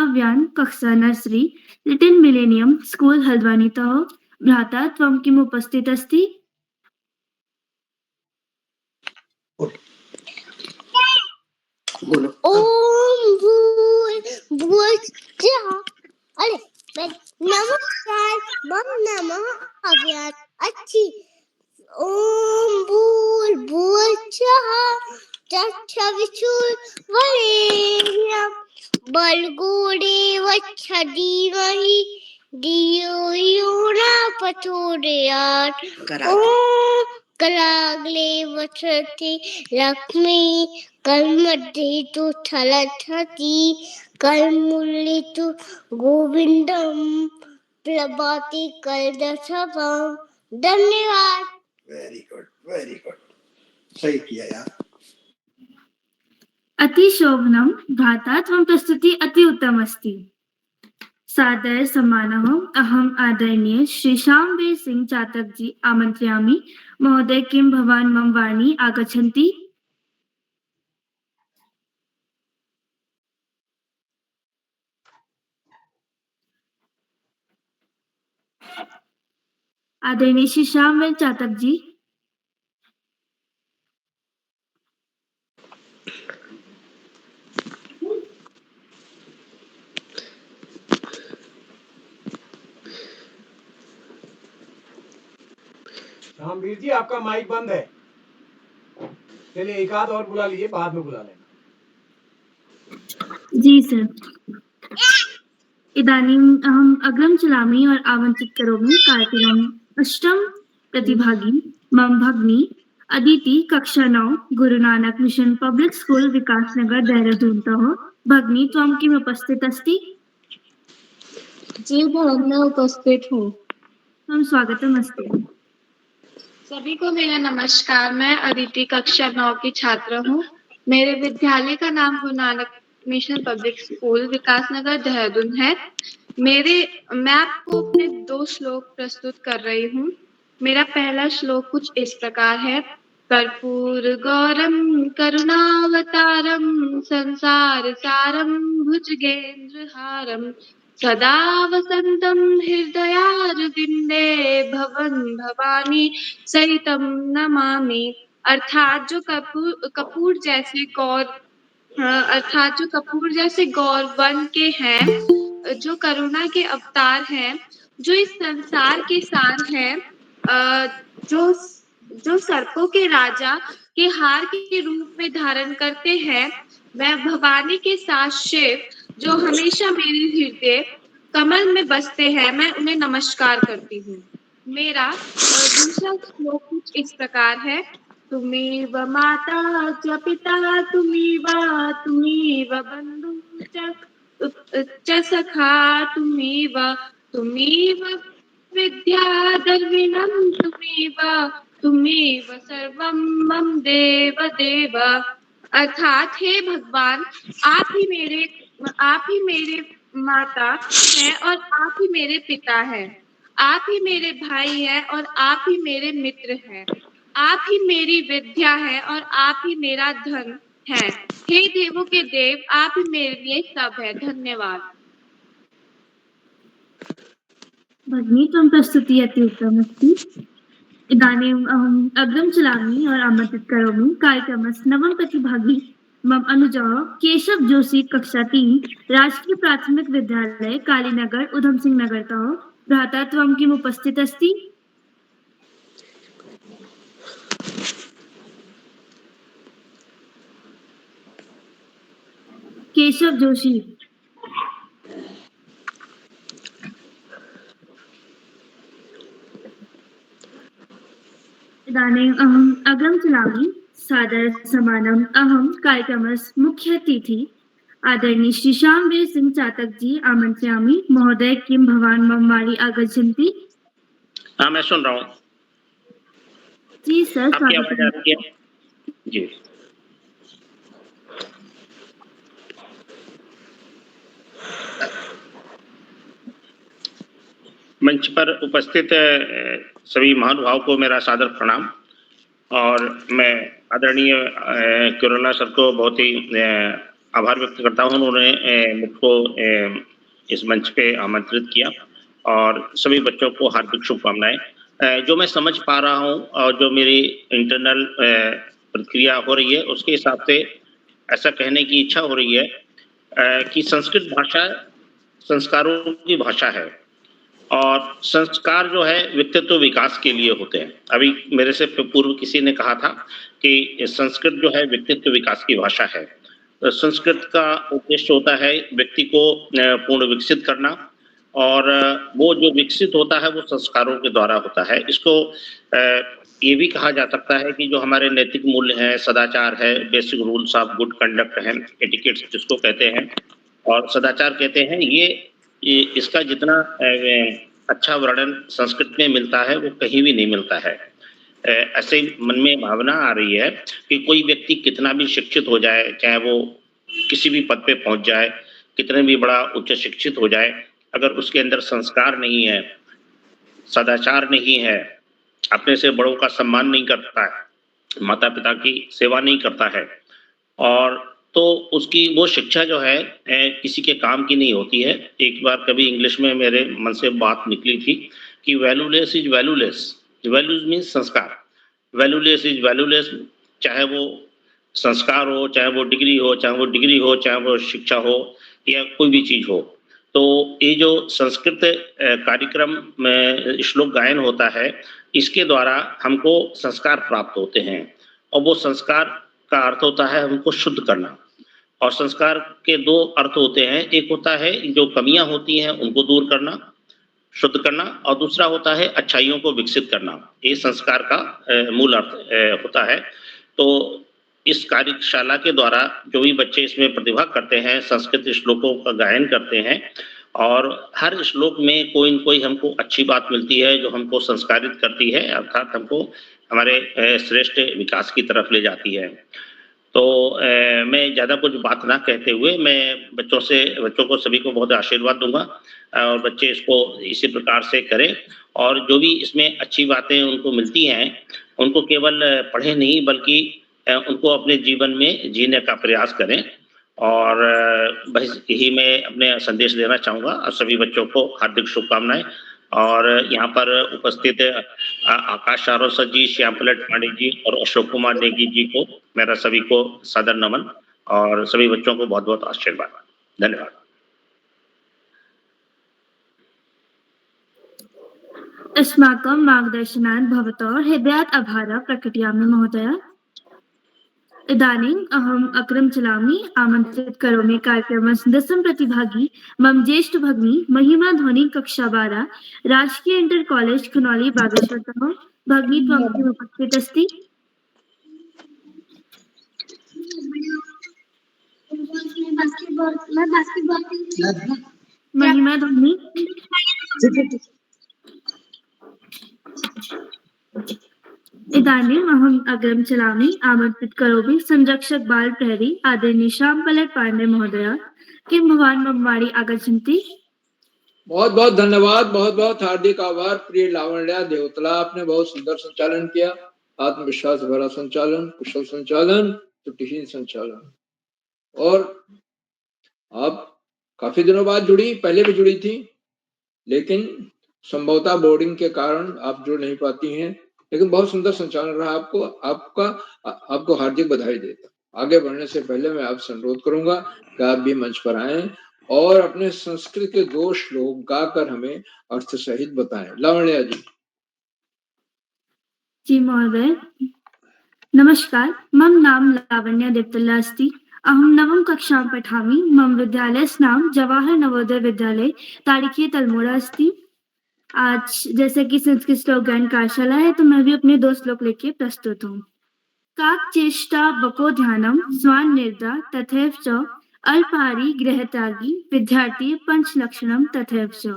अव्यान कक्षा नर्सरी लिटिल मिलेनियम स्कूल हल्द्वानीतः। भ्राता त्वं किम् उपस्थित अस्ति? ओम अरे नमस्कार, मम नमः अव्यान अच्छी। ओम तत्सवितुर्वरेण्यं भर्गो देवस्य धीमहि धियो यो न प्रचोदयात्। ओम कराग्रे वसति लक्ष्मी कलमध्ये तु छलछति कलमूले तु गोविंदम प्लवते कलदशभं। धन्यवाद। वेरी गुड, सही किया यार। अति शोभनं भ्राता, त्वं प्रस्तुति अति उत्तममस्ति। सादर सम्मानः अहम् आदरणीय श्री श्यामवीर सिंह चातक जी आमन्त्रयामि। महोदय, किं भवान् मम वाणी आगच्छन्ति? आदरणीय श्री श्यामवीर चातक जी। रामवीर जी, आपका माइक बंद है। चलिए एक आध और बुला लीजिए, बाद में बुला लेना। जी सर। इदानीम् अहम् अग्रं चलामि और आमन्त्रित करोमि कार्यक्रम अष्टम प्रतिभागी मम भगिनी अदिति कक्षा 9 Guru Nanak mission public school Vikasnagar देहरादूनतः। भगिनी, त्वं किम् उपस्थित अस्ति? जी भवन में उपस्थित हूँ। त्वं स्वागतम् अस्ति। सभी को मेरा नमस्कार। मैं अदिति कक्षा 9 की छात्र हूँ। मेरे विद्यालय का नाम गुरु Nanak mission public school Vikasnagar Dehradun है। मैं आपको अपने 2 श्लोक प्रस्तुत कर रही हूँ। मेरा पहला श्लोक कुछ इस प्रकार है। कर्पूर गौरम करुणावतारम संसार सारम भुजगेंद्रहारम सदा वसंतम हृदयारविंदे भवन भवानी सहितम नमामि। अर्थात जो कपूर जैसे गौर वन के हैं, जो करुणा के अवतार हैं, जो इस संसार के सार हैं, जो सर्पों के राजा के हार के रूप में धारण करते हैं, वह भवानी के साथ शिव जो हमेशा मेरे हृदय कमल में बसते हैं, मैं उन्हें नमस्कार करती हूँ। मेरा दूसरा श्लोक कुछ इस प्रकार है। तुमेव माता च पिता तुमेव बंधु च सखा तुमेव विद्याधर्मिणं तुमेव सर्वं मम देव देव। अर्थात हे भगवान, आप ही मेरे माता हैं और आप ही मेरे पिता हैं। आप ही मेरे भाई हैं और आप ही मेरे मित्र हैं। आप ही मेरी विद्या है और आप ही मेरा धन है। हे देवों के देव, आप ही मेरे लिए सब है। धन्यवाद। भगिनी त्वं प्रस्तुति अति उत्तममस्ति। इदानीम् अहम् अग्रं चलामि और आमन्त्रित करोमि कार्यक्रमस्य नवम प्रतिभागी मम अनुजः केशव जोशी कक्षा 3 राजकीय प्राथमिक विद्यालय कालीनगर उधम सिंह नगरतः। भ्राता त्वं किम् उपस्थित अस्ति? केशव जोशी। इदानीम् अहम् अग्रं चलामि। सादर समानम् अहं कार्यक्रमस्य मुख्य अतिथि आदरणीय श्री श्यामवीर सिंह चातक जी आमन्त्रयामि। महोदय, किं भवान् मम वाणी आगच्छन्ति? हाँ, मैं सुन रहा हूँ। जी सर, आपकी आवाज आ रही है? जी। मंच पर उपस्थित सभी महानुभाव को मेरा सादर प्रणाम। और मैं आदरणीय किरोला सर को बहुत ही आभार व्यक्त करता हूँ, उन्होंने मुझको इस मंच पे आमंत्रित किया। और सभी बच्चों को हार्दिक शुभकामनाएं। जो मैं समझ पा रहा हूँ और जो मेरी इंटरनल प्रक्रिया हो रही है, उसके हिसाब से ऐसा कहने की इच्छा हो रही है कि संस्कृत भाषा संस्कारों की भाषा है और संस्कार जो है व्यक्तित्व विकास के लिए होते हैं। अभी मेरे से पूर्व किसी ने कहा था कि संस्कृत जो है व्यक्तित्व विकास की भाषा है। तो संस्कृत का उद्देश्य होता है व्यक्ति को पूर्ण विकसित करना, और वो जो विकसित होता है वो संस्कारों के द्वारा होता है। इसको ये भी कहा जा सकता है कि जो हमारे नैतिक मूल्य हैं, सदाचार है, basic rules of good conduct हैं, एटिकेट्स जिसको कहते हैं और सदाचार कहते हैं, ये इसका जितना अच्छा वर्णन संस्कृत में मिलता है वो कहीं भी नहीं मिलता है। ऐसे मन में भावना आ रही है कि कोई व्यक्ति कितना भी शिक्षित हो जाए, चाहे वो किसी भी पद पे पहुंच जाए, कितने भी बड़ा उच्च शिक्षित हो जाए, अगर उसके अंदर संस्कार नहीं है, सदाचार नहीं है, अपने से बड़ों का सम्मान नहीं करता है, माता पिता की सेवा नहीं करता है, और तो उसकी वो शिक्षा जो है किसी के काम की नहीं होती है। एक बार कभी इंग्लिश में मेरे मन से बात निकली थी कि valueless is valueless. Values means संस्कार, वैल्यूलेस इज वैल्यूलेस। चाहे वो संस्कार हो, चाहे वो डिग्री हो, चाहे वो शिक्षा हो या कोई भी चीज हो। तो ये जो संस्कृत कार्यक्रम में श्लोक गायन होता है, इसके द्वारा हमको संस्कार प्राप्त होते हैं, और वो संस्कार का अर्थ होता है हमको शुद्ध करना। और संस्कार के दो अर्थ होते हैं, एक होता है जो कमियां होती हैं उनको दूर करना, शुद्ध करना, और दूसरा होता है अच्छाइयों को विकसित करना। ये संस्कार का मूल अर्थ होता है। तो इस कार्यशाला के द्वारा जो भी बच्चे इसमें प्रतिभा करते हैं, संस्कृत श्लोकों का गायन करते हैं, और हर श्लोक में कोई न कोई हमको अच्छी बात मिलती है जो हमको संस्कारित करती है, अर्थात हमको हमारे श्रेष्ठ विकास की तरफ ले जाती है। तो मैं ज़्यादा कुछ बात ना कहते हुए मैं बच्चों को सभी को बहुत आशीर्वाद दूंगा, और बच्चे इसको इसी प्रकार से करें, और जो भी इसमें अच्छी बातें उनको मिलती हैं उनको केवल पढ़ें नहीं बल्कि उनको अपने जीवन में जीने का प्रयास करें। और बस यही मैं अपने संदेश देना चाहूँगा, और सभी बच्चों को हार्दिक शुभकामनाएं। और यहाँ पर उपस्थित आकाश सारोसर जी, श्याम पलट पांडे जी और अशोक कुमार नेगी जी को मेरा सभी को सादर नमन, और सभी बच्चों को बहुत बहुत आशीर्वाद। धन्यवाद। अस्माकं मार्गदर्शनात् भवतः हृदयात् आभारः प्रकटयामि महोदय। इदानीम् अहम् अग्रं चलामि। आमन्त्रित करोमि कार्यक्रमस्य दशम प्रतिभागी मम ज्येष्ठ भगिनी महिमा ध्वनि कक्षा 12 राजकीय इंटर कॉलेज खनौली बागेश्वरतः। भगिनी त्वं किम् उपस्थित अस्ति? महिमा ध्वनि। इदानीम् अहम् अग्रं चलामि। आमन्त्रित करोमि संरक्षक बाल प्रहरी आदरणीय श्याम पलट पांडे महोदय। किं भवान् मम वाणी आगच्छन्ति? बहुत बहुत धन्यवाद, बहुत बहुत हार्दिक आभार प्रिय लावण्या देवतला, आपने बहुत सुंदर संचालन किया, आत्मविश्वास भरा संचालन, कुशल संचालन, त्रुटिहीन संचालन। और आप काफी दिनों बाद जुड़ी, पहले भी जुड़ी थी, लेकिन संभवतः बोर्डिंग के कारण आप जुड़ नहीं पाती हैं, लेकिन बहुत सुंदर संचालन रहा आपको हार्दिक बधाई देता। आगे बढ़ने से पहले मैं आपसे अनुरोध करूंगा कि आप भी मंच पर आएं और अपने संस्कृत के 2 श्लोक गाकर हमें अर्थ सहित बताएं। लावण्या जी। जी महोदय, नमस्कार। मम नाम लावण्या देवतला अस्ति। अहं नवम कक्षां पठामि। मम विद्यालयस्य नाम जवाहर नवोदय विद्यालय ताड़िखे तल्मोड़ा अस्ति। आज जैसे कि संस्कृत श्लोक गायन कार्यशाला है, तो मैं भी अपने 2 श्लोक लेके प्रस्तुत हूँ। काक चेष्टा बको ध्यानम स्वान निर्दा तथैव च अल्पाहारी गृहत्यागी विद्यार्थी पंच लक्षणम तथैव च।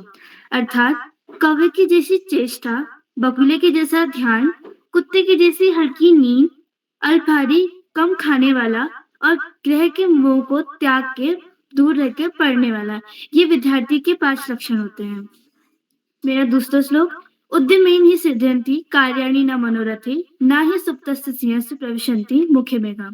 अर्थात कौवे की जैसी चेष्टा, बगुले के जैसा ध्यान, कुत्ते की जैसी हल्की नींद, अल्पाहारी कम खाने वाला और ग्रह के मोह को त्याग के दूर रह के पढ़ने वाला, ये विद्यार्थी के 5 लक्षण होते हैं। मेरा दूसरा श्लोक, उद्यमेन हि सिद्ध्यन्ति कार्याणि न मनोरथे न हि सुप्तस्य सिंहस्य प्रविशन्ति मुखे मेघा।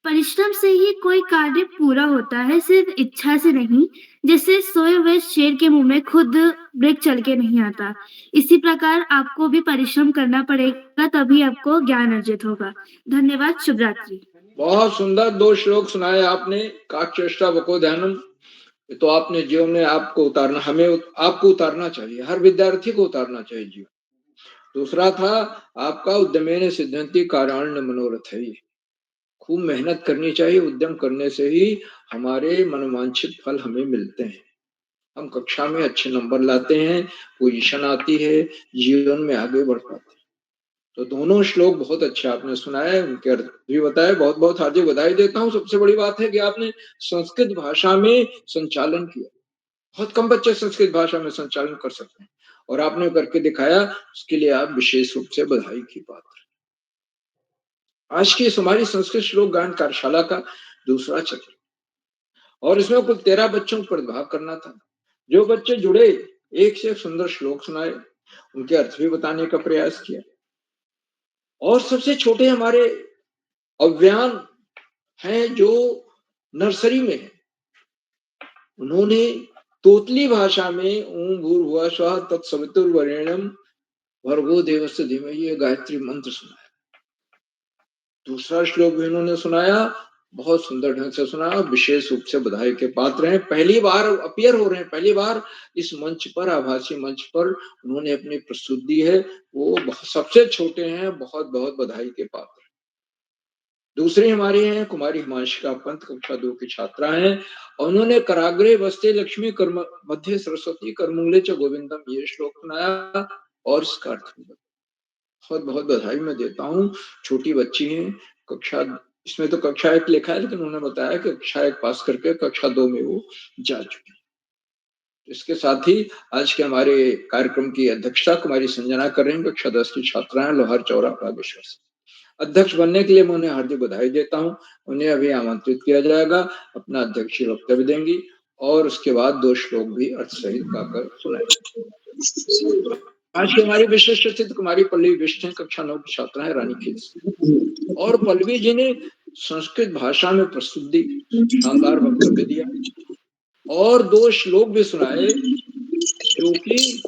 परिश्रम से ही कोई कार्य पूरा होता है, सिर्फ इच्छा से नहीं। जैसे सोए हुए शेर के मुंह में खुद ब्रेक चल के नहीं आता, इसी प्रकार आपको भी परिश्रम करना पड़ेगा, तभी आपको ज्ञान अर्जित होगा। धन्यवाद, शुभ रात्रि। बहुत सुंदर 2 श्लोक सुनाए आपने। काक चेष्टा बको ध्यानम, तो आपने जीवन में आपको उतारना चाहिए, हर विद्यार्थी को उतारना चाहिए जीवन। दूसरा था आपका उद्यमेन सिद्ध्यन्ति कार्याणि न मनोरथै, खूब मेहनत करनी चाहिए, उद्यम करने से ही हमारे मनोवांछित फल हमें मिलते हैं। हम कक्षा में अच्छे नंबर लाते हैं, पोजीशन आती है, जीवन में आगे बढ़ पाते हैं। तो दोनों श्लोक बहुत अच्छे आपने सुनाए, उनके अर्थ भी बताए। बहुत बहुत हार्दिक बधाई देता हूँ। सबसे बड़ी बात है कि आपने संस्कृत भाषा में संचालन किया। बहुत कम बच्चे संस्कृत भाषा में संचालन कर सकते हैं, और आपने करके दिखाया, उसके लिए आप विशेष रूप से बधाई की पात्र। आज की हमारी संस्कृत श्लोक गायन कार्यशाला का दूसरा चक्र, और इसमें कुल 13 बच्चों को प्रतिभाग करना था। जो बच्चे जुड़े, एक से एक सुंदर श्लोक सुनाए, उनके अर्थ भी बताने का प्रयास किया। और सबसे छोटे हमारे अव्यान हैं जो नर्सरी में है, उन्होंने तोतली भाषा में ओम भूर्भुवः स्वः तत्सवितुर्वरेण्यं भर्गो देवस्य धीमहि गायत्री मंत्र सुनाया। दूसरा श्लोक भी उन्होंने सुनाया, बहुत सुंदर ढंग से सुनाया, विशेष रूप से बधाई के पात्र हैं। पहली बार अपीयर हो रहे हैं, पहली बार इस मंच पर, आभासी मंच पर उन्होंने अपनी प्रस्तुति दी है। वो सबसे छोटे हैं, बहुत बहुत बधाई के पात्र। दूसरे हमारे हैं कुमारी हिमांशिका पंत, कक्षा 2 की छात्रा हैं, और उन्होंने कराग्रे वस्ते लक्ष्मी कर्म मध्य सरस्वती करमूले च गोविंदम, ये श्लोक सुनाया और इसका अर्थ बहुत बहुत बधाई मैं देता हूँ। छोटी बच्ची हैं, इसमें तो कक्षा 1 लिखा है, लेकिन उन्होंने बताया कि कक्षा 1 पास करके कक्षा 2 में वो जा चुकी। इसके साथ ही आज के हमारे कार्यक्रम की अध्यक्षता कुमारी संजना कर रही हैं, कक्षा 10 की छात्रा हैं, लोहार चौरा बागेश्वर से। अध्यक्ष बनने के लिए मैं उन्हें हार्दिक बधाई देता हूँ। उन्हें अभी आमंत्रित किया जाएगा, अपना अध्यक्षीय वक्तव्य देंगी और उसके बाद 2 श्लोक भी अर्थ सहित गाकर सुनाएंगे। आज की हमारी विशिष्ट अतिथि कुमारी पल्लवी विष्णु, कक्षा 9 की छात्रा है, रानीखेत से। और पल्लवी जी ने संस्कृत भाषा में प्रस्तुति दी, शानदार वक्तव्य दिया और 2 श्लोक भी सुनाए जो कि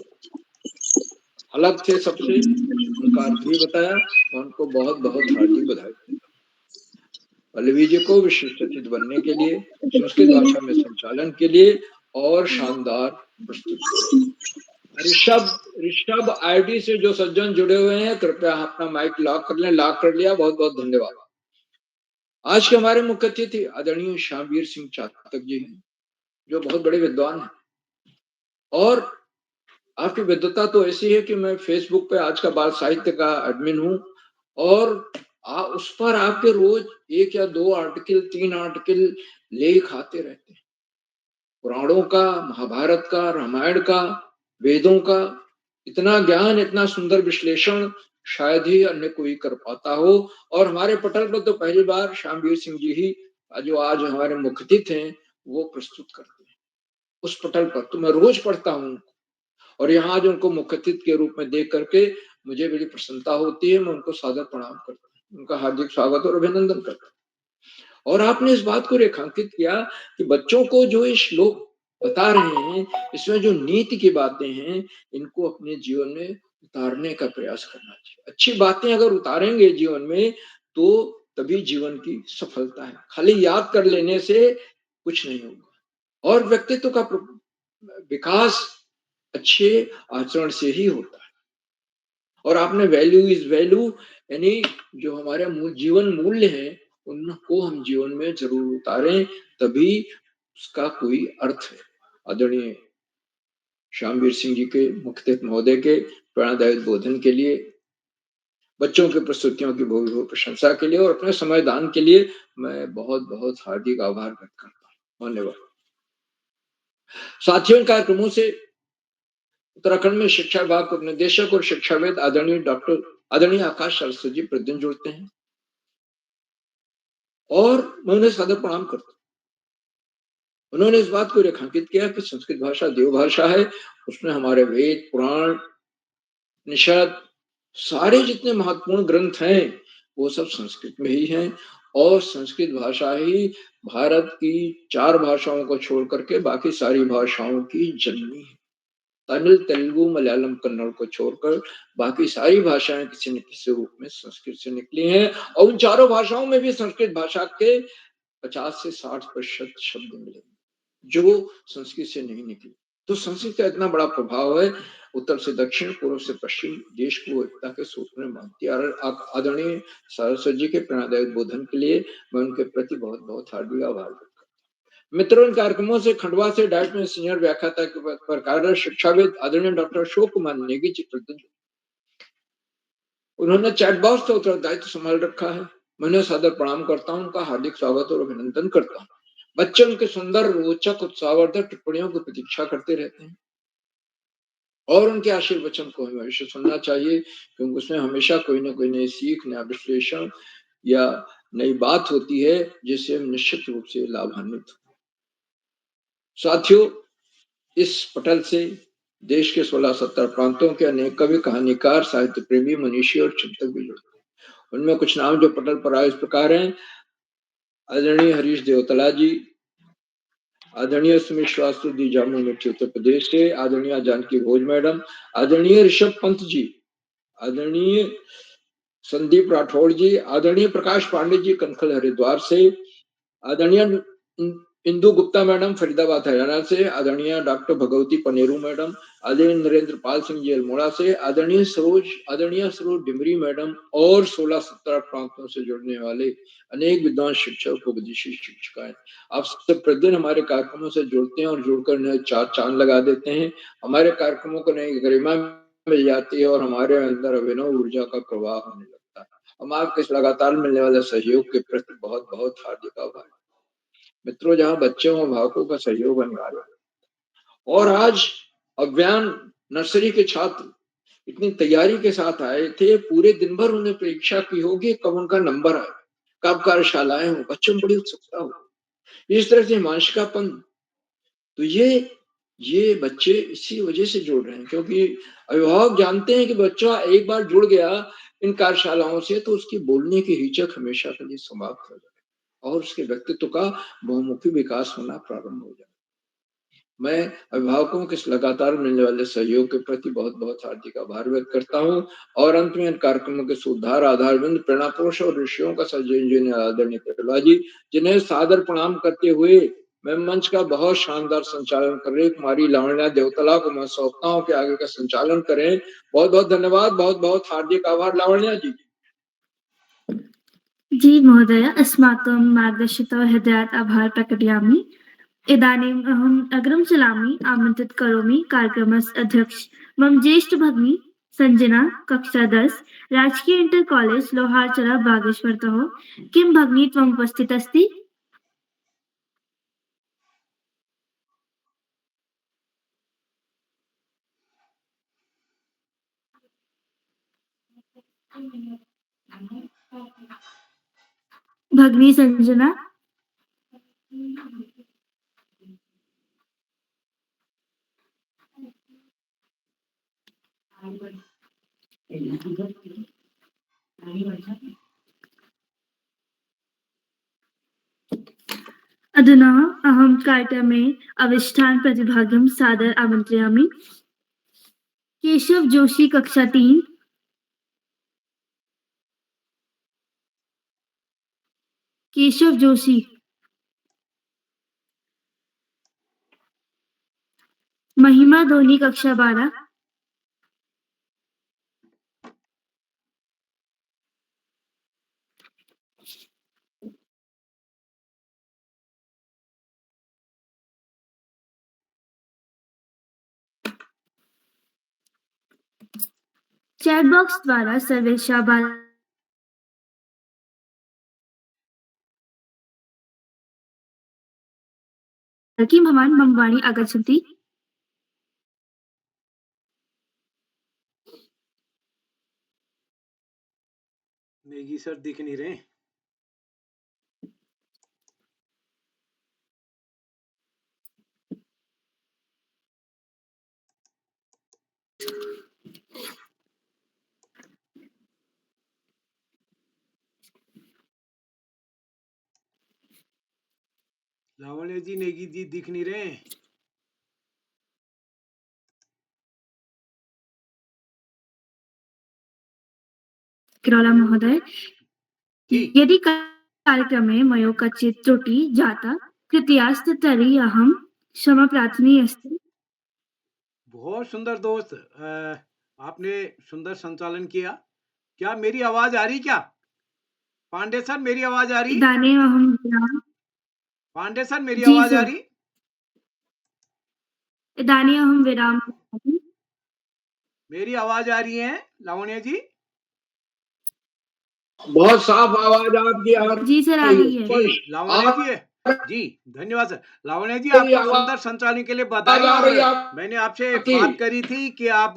अलग थे सबसे, उनका अर्थ भी बताया और उनको बहुत बहुत हार्दिक बधाई। पल्लवी जी को विशिष्ट अतिथि बनने के लिए, संस्कृत भाषा में संचालन के लिए और शानदार प्रस्तुति। ऋषभ आईडी से जो सज्जन जुड़े हुए हैं, कृपया अपना माइक लॉक कर लें। लॉक कर लिया, बहुत बहुत धन्यवाद। आज के हमारे मुख्य अतिथि आदरणीय श्यामवीर सिंह चातक जी हैं, जो बहुत बड़े विद्वान हैं, और आपकी विद्वता तो ऐसी है कि मैं फेसबुक पे आज का बाल साहित्य का एडमिन हूँ, और उस पर आपके रोज 1 या 2 आर्टिकल, 3 आर्टिकल लेख आते रहते हैं, पुराणों का, महाभारत का, रामायण का, वेदों का। इतना ज्ञान, इतना सुंदर विश्लेषण शायद ही अन्य कोई कर पाता हो। और हमारे पटल पर तो पहली बार श्यामवीर सिंह जी ही, जो आज हमारे मुख्य अतिथि हैं, वो प्रस्तुत करते हैं उस पटल पर। तो मैं रोज पढ़ता हूँ और यहाँ आज उनको मुख्य अतिथि के रूप में देख करके मुझे बड़ी प्रसन्नता होती है। मैं उनको सादर प्रणाम करता हूँ, उनका हार्दिक स्वागत और अभिनंदन करता हूँ। और आपने इस बात को रेखांकित किया कि बच्चों को जो ये श्लोक बता रहे हैं, इसमें जो नीति की बातें हैं, इनको अपने जीवन में उतारने का प्रयास करना चाहिए। अच्छी बातें अगर उतारेंगे जीवन में तो तभी जीवन की सफलता है। खाली याद कर लेने से कुछ नहीं होगा। और व्यक्तित्व का विकास अच्छे आचरण से ही होता है। और आपने वैल्यू इज वैल्यू, यानी जो हमारे जीवन मूल्य हैं, उनको हम जीवन में जरूर उतारें, तभी उसका कोई अर्थ है। आदरणीय श्यामवीर सिंह जी के मुख्य महोदय के प्रेरणादायी उद्बोधन के लिए, बच्चों की प्रस्तुतियों की बहुत बहुत प्रशंसा के लिए और अपने समयदान के लिए मैं बहुत बहुत हार्दिक आभार व्यक्त करता हूँ। धन्यवाद। साथियों, कार्यक्रमों से उत्तराखंड में शिक्षा विभाग के उपनिदेशक और शिक्षाविद आदरणीय आकाश सरस्वती जी प्रतिदिन जुड़ते हैं और मैं उन्हें सादर प्रणाम करता हूँ। उन्होंने इस बात को रेखांकित किया कि संस्कृत भाषा देव भाषा है। उसमें हमारे वेद, पुराण, निषद, सारे जितने महत्वपूर्ण ग्रंथ हैं वो सब संस्कृत में ही हैं। और संस्कृत भाषा ही भारत की 4 भाषाओं को छोड़ करके बाकी सारी भाषाओं की जननी है। तमिल, तेलुगु, मलयालम, कन्नड़ को छोड़कर बाकी सारी भाषाएं किसी न किसी रूप में संस्कृत से निकली हैं। और उन चारों भाषाओं में भी संस्कृत भाषा के 50 से 60% शब्द मिलेंगे जो संस्कृत से नहीं निकले। तो संस्कृत का इतना बड़ा प्रभाव है, उत्तर से दक्षिण, पूर्व से पश्चिम, देश को एकता के सूत्र में बांधती है। आदरणीय सरस्वती जी के प्रेरणादायी उद्बोधन के लिए मैं उनके प्रति बहुत बहुत हार्दिक आभार व्यक्त करता हूँ। मित्रों, इन कार्यक्रमों से खंडवा से डाइट में सीनियर व्याख्याता के पद पर कार्यरत शिक्षाविद आदरणीय डॉक्टर अशोक कुमार नेगी जी प्रतिदिन, उन्होंने चैट बॉक्स का उत्तरदायित्व संभाल रखा है। मैं उन्हें सादर प्रणाम करता हूँ, उनका हार्दिक स्वागत और अभिनंदन करता हूँ। बच्चे उनके सुंदर, रोचक, उत्साहवर्धक टिप्पणियों की प्रतीक्षा करते रहते हैं और उनके आशीर्वचन को हमें अवश्य सुनना चाहिए, क्योंकि उसमें हमेशा कोई ना कोई नई सीख, नया विश्लेषण या नई बात होती है जिससे हम निश्चित रूप से लाभान्वित हो। साथियों, इस पटल से देश के 16-17 प्रांतों के अनेक कवि, कहानीकार, साहित्य प्रेमी, मनीषी और चिंतक भी जुड़ते हैं। उनमें कुछ नाम जो पटल पर आए इस प्रकार हैं: आदरणीय हरीश देवतला जी, आदरणीय सुमित श्रीवास्तव जी, जामुन मिट्टी, उत्तर प्रदेश से, आदरणीय जानकी घोष मैडम, आदरणीय ऋषभ पंत जी, आदरणीय संदीप राठौड़ जी, आदरणीय प्रकाश पांडे जी, कनखल हरिद्वार से, आदरणीय इंदु गुप्ता मैडम, फरीदाबाद हरियाणा से, आदरणीय डॉक्टर भगवती पनेरू मैडम, आदरणीय नरेंद्र पाल सिंह जी अल्मोड़ा से, आदरणीय सरोज डिमरी मैडम और 16-17 प्रांतों से जुड़ने वाले अनेक विद्वान शिक्षक, विदेशी शिक्षिकाएं, आप सबसे प्रतिदिन हमारे कार्यक्रमों से जुड़ते हैं और जुड़कर नए चांद लगा देते हैं। हमारे कार्यक्रमों को नई गरिमा मिल जाती है और हमारे अंदर अभिनव ऊर्जा का प्रवाह होने लगता है। हम आपके इस लगातार मिलने वाले सहयोग के प्रति बहुत बहुत हार्दिक आभार। मित्रों, जहां बच्चों और अभिभावकों का सहयोग अनिवार्य है और आज अभियान नर्सरी के छात्र इतनी तैयारी के साथ आए थे, पूरे दिन भर उन्हें परीक्षा की होगी कब उनका नंबर आए, कब कार्यशालाएं हो, बच्चों में बड़ी उत्सुकता हो। इस तरह से हिमांशिकापन, तो ये बच्चे इसी वजह से जुड़ रहे हैं क्योंकि अभिभावक जानते हैं कि बच्चा एक बार जुड़ गया इन कार्यशालाओं से तो उसकी बोलने की हिचक हमेशा के लिए समाप्त हो जाए और उसके व्यक्तित्व का बहुमुखी विकास होना प्रारंभ हो जाए। मैं अभिभावकों के इस लगातार मिलने वाले सहयोग के प्रति बहुत बहुत हार्दिक आभार व्यक्त करता हूँ और अंत में इन कार्यक्रमों के सुधार आधारबिंद, प्रेरणा पुरुष और ऋषियों का सजन आदरणीय कपिला जी, जिन्हें सादर प्रणाम करते हुए मैं मंच का बहुत शानदार संचालन कर रही कुमारी लावण्या देवतला को मैं सौंपता हूँ कि आगे का संचालन करें। बहुत बहुत धन्यवाद, बहुत बहुत हार्दिक आभार लावण्या जी। जी महोदय, अस्माकं मार्गदर्शितौ हृदयात् आभार प्रकटयामि। इदानीम् अहम् अग्रं चलामि, आमन्त्रित करोमि कार्यक्रमस्य अध्यक्ष मम ज्येष्ठ भगिनी संजना, कक्षा 10, राजकीय इंटर कॉलेज लोहारचरा बागेश्वरतः। किं भगिनी त्वम् उपस्थित अस्ति? भगनी संजना, अधुना अहं कार्यक्रमे अविष्ठान प्रतिभागं सादर आमन्त्रयामि। केशव जोशी, कक्षा 3। केशव जोशी। महिमा धोनी, कक्षा 12। चैट बॉक्स द्वारा सर्वेषां बालकी भवान् मम वाणी आगच्छन्ति। नेगी सर दिख नहीं रहे। लावण्य जी, नेगी जी दिख नहीं रहे। किरोला महोदय, यदि कार्यक्रमे मयो कचित् त्रुटि जाता कृत्यास्ति तर्हि अहं क्षमा प्रार्थनी अस्मि। बहुत सुंदर दोस्त, आपने सुंदर संचालन किया। क्या मेरी आवाज आ रही? क्या पांडे सर मेरी आवाज आ रही? इदानीं अहं विराम। पांडे सर मेरी जी आवाज आ सर। रही? इदानीं अहं विराम करोमि। मेरी आवाज आ रही है लावण्य जी? बहुत साफ आवाज आपकी आ जी सर, आ रही है। जी लावण्य जी, जी धन्यवाद सर। लावण्य जी, आपको सुंदर संचालन के लिए बधाई। आ और रही है मैंने आपसे आपकी। बात करी थी कि आप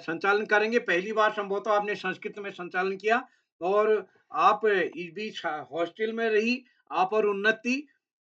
संचालन करेंगे। पहली बार संभवतः आपने संस्कृत में संचालन किया और आप इस बीच हॉस्टल में रही, आप और उन्नति,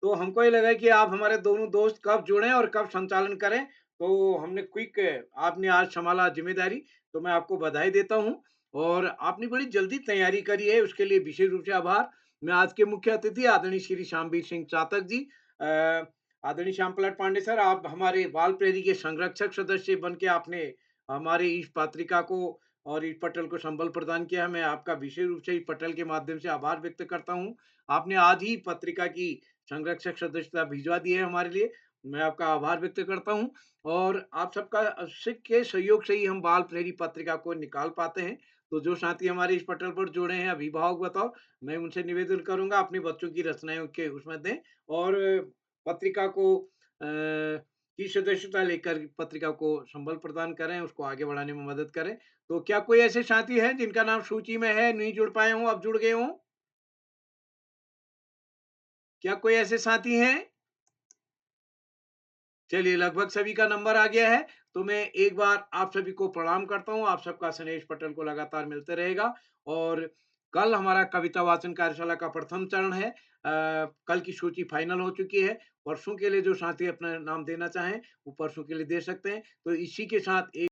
तो हमको ये लगा कि आप हमारे दोनों दोस्त कब जुड़े और कब संचालन करें, तो हमने क्विक आपने आज संभाला जिम्मेदारी, तो मैं आपको बधाई देता हूँ। और आपने बड़ी जल्दी तैयारी करी है, उसके लिए विशेष रूप से आभार। मैं आज के मुख्य अतिथि आदरणीय श्री श्यामवीर सिंह चातक जी, आदरणीय श्याम प्रसाद पांडे सर, आप हमारे बाल प्रेरी के संरक्षक सदस्य बन के आपने हमारे इस पत्रिका को और इस पटल को संबल प्रदान किया। मैं आपका विशेष रूप से इस पटल के माध्यम से आभार व्यक्त करता हूँ। आपने आज ही पत्रिका की संरक्षक सदस्यता भिजवा दी है हमारे लिए, मैं आपका आभार व्यक्त करता हूँ। और आप सबका के सहयोग से ही हम बाल प्रेरी पत्रिका को निकाल पाते हैं। तो जो साथी हमारे इस पटल पर जुड़े हैं, अभिभावक बताओ, मैं उनसे निवेदन करूंगा अपने बच्चों की रचनाएं के उसमें दें और पत्रिका को की सदस्यता लेकर पत्रिका को संबल प्रदान करें, उसको आगे बढ़ाने में मदद करें। तो क्या कोई ऐसे साथी हैं जिनका नाम सूची में है, नहीं जुड़ पाए हों, अब जुड़ गए हों? क्या कोई ऐसे साथी हैं? चलिए, लगभग सभी का नंबर आ गया है, तो मैं एक बार आप सभी को प्रणाम करता हूँ। आप सबका स्नेह पटल को लगातार मिलते रहेगा। और कल हमारा कविता वाचन कार्यशाला का प्रथम चरण है। कल की सूची फाइनल हो चुकी है। परसों के लिए जो साथी अपना नाम देना चाहें, वो परसों के लिए दे सकते हैं। तो इसी के साथ एक